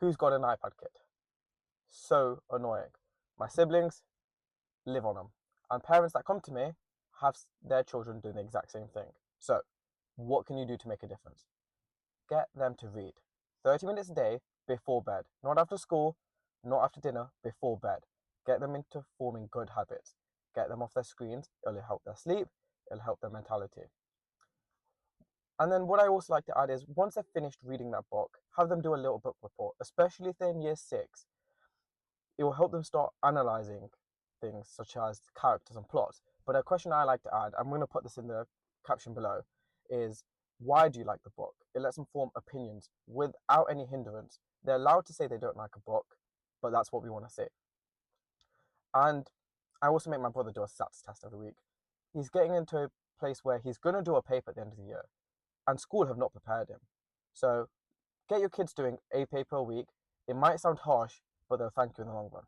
Who's got an iPad kid? So annoying. My siblings live on them. And parents that come to me have their children doing the exact same thing. So, what can you do to make a difference? Get them to read 30 minutes a day before bed. Not after school, not after dinner, before bed. Get them into forming good habits. Get them off their screens. It'll help their sleep, it'll help their mentality. And then what I also like to add is once they've finished reading that book, have them do a little book report, especially if they're in year six. It will help them start analyzing things such as characters and plots. But a question I like to add, I'm going to put this in the caption below, is why do you like the book? It lets them form opinions without any hindrance. They're allowed to say they don't like a book, but that's what we want to say. And I also make my brother do a SATs test every week. He's getting into a place where he's going to do a paper at the end of the year, and school have not prepared him. So get your kids doing a paper a week. It might sound harsh, but they'll thank you in the long run.